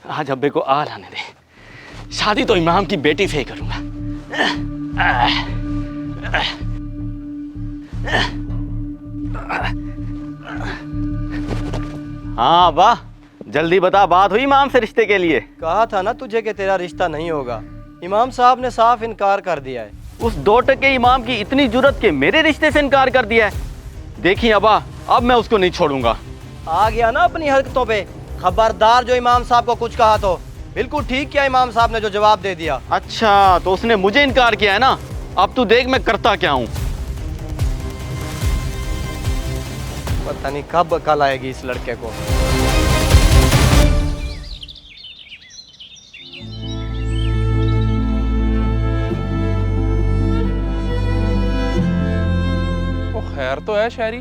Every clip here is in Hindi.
आज अब्बे को आ लाने दे, शादी तो इमाम की बेटी से ही करूंगा। हाँ वाह, जल्दी बता, बात हुई इमाम से रिश्ते के लिए? कहा था ना तुझे कि तेरा रिश्ता नहीं होगा। इमाम साहब ने साफ इनकार कर दिया है। उस 2% इमाम की इतनी जुर्रत के मेरे रिश्ते से इनकार कर दिया है। देखिए अब्बा, अब मैं उसको नहीं छोड़ूंगा। आ गया ना अपनी हरकतों पे। खबरदार जो इमाम साहब को कुछ कहा तो। बिल्कुल ठीक किया इमाम साहब ने जो जवाब दे दिया। अच्छा, तो उसने मुझे इनकार किया है ना? अब तू देख मैं करता क्या हूँ। पता नहीं कब अकल आएगी इस लड़के को। खैर तो है शहरी,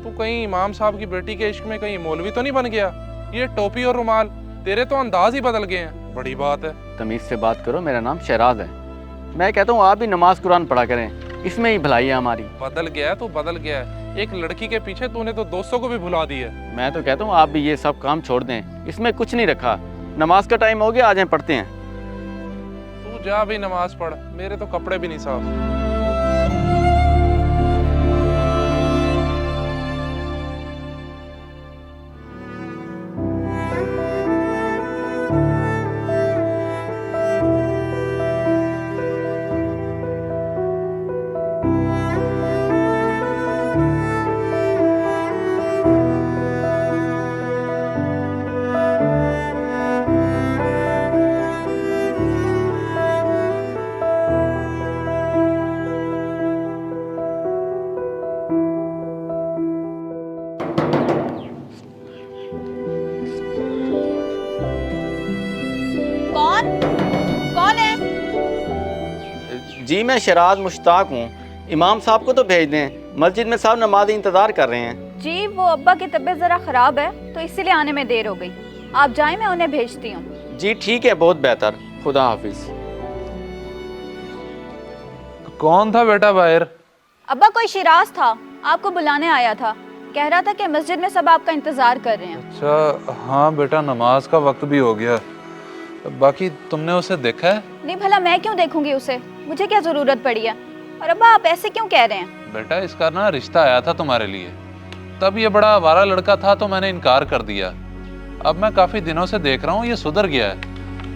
तू कहीं इमाम साहब की बेटी के इश्क में कहीं मौलवी तो नहीं बन गया? ये टोपी और रुमाल, तेरे तो अंदाज ही बदल गए हैं। बड़ी बात है। तमीज से बात करो, मेरा नाम शहराज है। मैं कहता हूँ आप भी नमाज कुरान पढ़ा करें, इसमें ही भलाई है हमारी। बदल गया है, तू बदल गया है। एक लड़की के पीछे तूने तो दोस्तों को भी भुला दी है। मैं तो कहता हूँ आप भी ये सब काम छोड़ दें, इसमें कुछ नहीं रखा। नमाज का टाइम हो गया, आ जाए पढ़ते हैं। तू जा भी नमाज पढ़, मेरे तो कपड़े भी नहीं साफ। कौन है? जी मैं शहराज मुश्ताक हूँ। इमाम साहब को तो भेज दें, मस्जिद में साहब नमाज़ी इंतज़ार कर रहे हैं। जी वो अब्बा की तबीयत जरा खराब है तो इसीलिए आने में देर हो गई। आप जाएं, मैं उन्हें भेजती हूँ। जी ठीक है, बहुत बेहतर, खुदा हाफिज। कौन था बेटा बाहर? अब्बा कोई शिराज था, आपको बुलाने आया था। कह रहा था कि मस्जिद में सब आपका इंतजार कर रहे हैं। अच्छा हाँ बेटा, नमाज का वक्त भी हो गया। बाकी तुमने उसे देखा है? नहीं भला मैं क्यों देखूंगी उसे, मुझे क्या जरूरत पड़ी है। और अब्बा आप ऐसे क्यों कह रहे हैं? बेटा इसका ना रिश्ता आया था तुम्हारे लिए, तब ये बड़ा आवारा लड़का था तो मैंने इनकार कर दिया। अब मैं काफी दिनों से देख रहा हूँ ये सुधर गया है।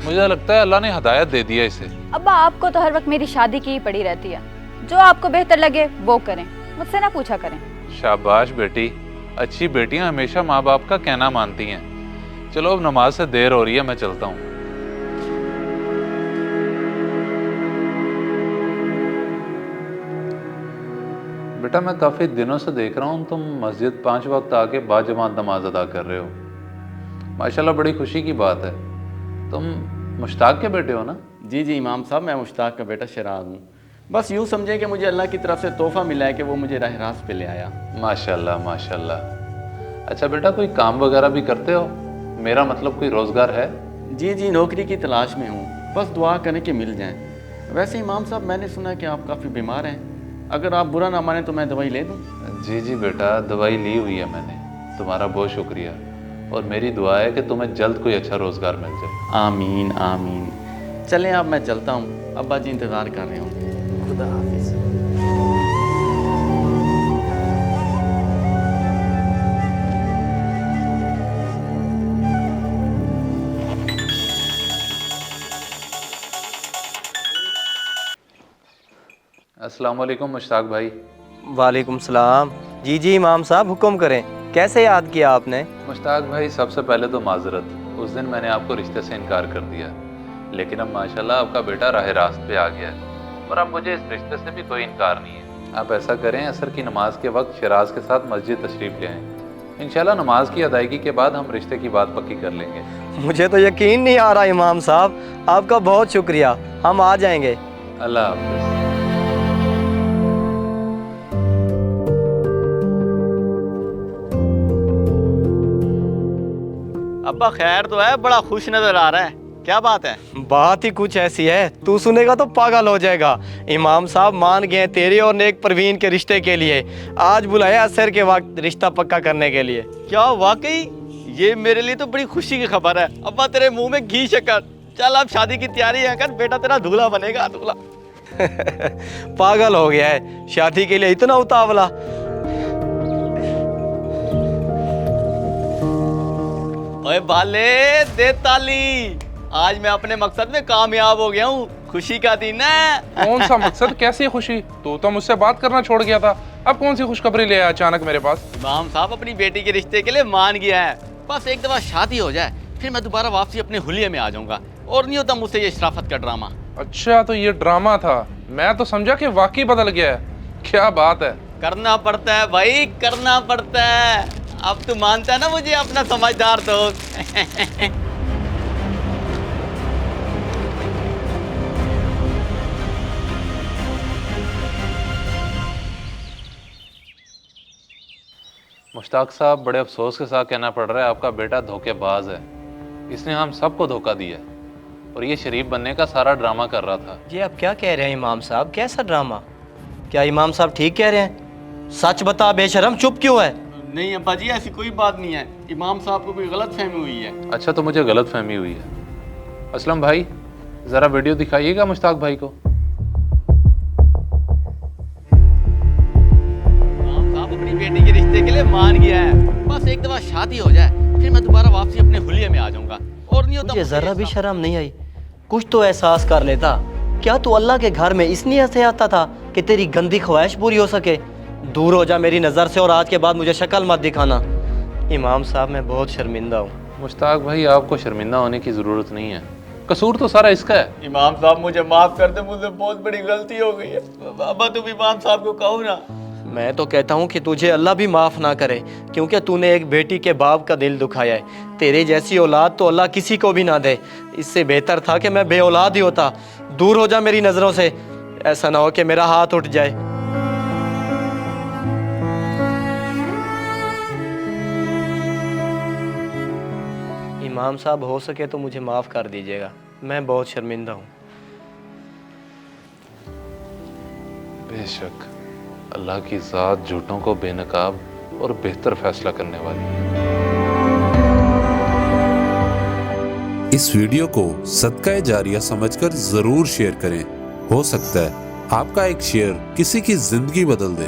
मुझे लगता है अल्लाह ने हिदायत दे दिया इसे। अब्बा आपको तो हर वक्त मेरी शादी की ही पड़ी रहती है। जो आपको बेहतर लगे वो करें, मुझसे ना पूछा करें। शाबाश बेटी, अच्छी बेटियां हमेशा माँ बाप का कहना मानती हैं। चलो अब नमाज से देर हो रही है, मैं चलता हूँ। बेटा मैं काफी दिनों से देख रहा हूँ तुम मस्जिद 5 वक्त आके बाजमात नमाज अदा कर रहे हो। माशाल्लाह बड़ी खुशी की बात है। तुम मुश्ताक के बेटे हो ना? जी जी इमाम साहब, मैं मुश्ताक का बेटा शहराज हूँ। बस यूँ समझें कि मुझे अल्लाह की तरफ से तोहफा मिला है कि वो मुझे राह रास्त पे ले आया। माशाल्लाह माशाल्लाह। अच्छा बेटा कोई काम वगैरह भी करते हो? मेरा मतलब कोई रोजगार है? जी जी नौकरी की तलाश में हूँ, बस दुआ करें कि मिल जाए। वैसे इमाम साहब मैंने सुना कि आप काफ़ी बीमार हैं, अगर आप बुरा ना माने तो मैं दवाई ले दूँ? जी जी बेटा दवाई ली हुई है मैंने, तुम्हारा बहुत शुक्रिया। और मेरी दुआ है कि तुम्हें जल्द कोई अच्छा रोजगार मिल जाए। आमीन आमीन। चलें अब मैं चलता हूँ, अब्बा जी इंतज़ार कर रहे होंगे। खुदा हाफिज़। अस्सलाम वालेकुम मुश्ताक भाई। वालेकुम सलाम। जी जी इमाम साहब हुक्म करें, कैसे याद किया आपने? मुश्ताक भाई सबसे पहले तो माजरत, उस दिन मैंने आपको रिश्ते से इनकार कर दिया, लेकिन अब माशाल्लाह आपका बेटा राह रास्त पे आ गया है और अब मुझे इस रिश्ते से भी कोई इनकार नहीं है। आप ऐसा करें, असर की नमाज के वक्त शराज के साथ मस्जिद तशरीफ़ ले आएँ। इंशाल्लाह नमाज की अदायगी के बाद हम रिश्ते की बात पक्की कर लेंगे। मुझे तो यकीन नहीं आ रहा इमाम साहब, आपका बहुत शुक्रिया। हम आ जाएंगे। अल्लाह हाफ़िज़। अब्बा खैर तो है, बड़ा खुश नजर आ रहा है, क्या बात है? बात ही कुछ ऐसी है, तू सुनेगा तो पागल हो जाएगा। इमाम साहब मान गए तेरे और नेक परवीन के रिश्ते के लिए। आज बुलाया असर के वक्त रिश्ता पक्का करने के लिए। क्या वाकई? ये मेरे लिए तो बड़ी खुशी की खबर है। अब्बा तेरे मुंह में घी शक्कर। चल अब शादी की तैयारी है कर, बेटा तेरा दूल्हा बनेगा, दूल्हा। पागल हो गया है, शादी के लिए इतना उतावला। ओए बाले दे ताली, आज मैं अपने मकसद में कामयाब हो गया हूँ। खुशी का दिन है। कौन सा मकसद, कैसी खुशी? तू तो मुझसे बात करना छोड़ गया था, अब कौन सी खुशखबरी ले आया अचानक मेरे पास? इमाम साहब अपनी बेटी के रिश्ते के लिए मान गया है। बस एक दफा शादी हो जाए, फिर मैं दोबारा वापसी अपने हुलिये में आ जाऊंगा और नहीं होता मुझसे ये शराफत का ड्रामा। अच्छा, तो ये ड्रामा था, मैं तो समझा कि वाकई बदल गया है। क्या बात है। करना पड़ता है भाई, करना पड़ता है। अब तू मानता है ना मुझे अपना समझदार दोस्त। मुश्ताक साहब, बड़े अफसोस के साथ कहना पड़ रहा है, आपका बेटा धोखेबाज है। इसने हम सबको धोखा दिया और ये शरीफ बनने का सारा ड्रामा कर रहा था। ये आप क्या कह रहे हैं इमाम साहब? कैसा ड्रामा? क्या इमाम साहब ठीक कह रहे हैं? सच बता बेशरम, चुप क्यों है? नहीं अब्बा जी, ऐसी कोई बात नहीं है। इमाम साहब को कोई गलत फहमी हुई है। अच्छा, तो मुझे गलत फहमी हुई है। असलम भाई, ज़रा वीडियो दिखाइएगा मुश्ताक भाई को। इमाम साहब अपनी बेटी के रिश्ते के लिए मान गया है। बस एक दफा शादी हो जाए, फिर मैं दोबारा वापसी अपने हुलिये में आ जाऊंगा और नहीं होता मुझे जरा भी शर्म नहीं आई? कुछ तो एहसास कर लेता। क्या तू अल्लाह के घर में इस नीयत से आता था कि तेरी गंदी ख्वाहिश पूरी हो सके? दूर हो जा मेरी नज़र से और आज के बाद मुझे शक्ल मत दिखाना। इमाम साहब मैं बहुत शर्मिंदा हूँ। मुश्ताक भाई, आपको शर्मिंदा होने की ज़रूरत नहीं है, कसूर तो सारा इसका है। इमाम साहब मुझे माफ कर दे, मुझसे बहुत बड़ी गलती हो गई है। अब्बा तुम इमाम साहब को कहो ना। मैं तो कहता हूँ कि तुझे अल्लाह भी माफ़ ना करे, क्योंकि तूने एक बेटी के बाप का दिल दुखाया है। तेरे जैसी औलाद तो अल्लाह किसी को भी ना दे। इससे बेहतर था कि मैं बेऔलाद ही होता। दूर हो जा मेरी नज़रों से, ऐसा ना हो कि मेरा हाथ उठ जाए। इमाम साहब, हो सके तो मुझे माफ़ कर दीजिएगा, मैं बहुत शर्मिंदा हूँ। बेशक अल्लाह की ज़ात झूठों को बेनकाब और बेहतर फैसला करने वाली है। इस वीडियो को सदका जारिया समझकर जरूर शेयर करें। हो सकता है आपका एक शेयर किसी की जिंदगी बदल दे।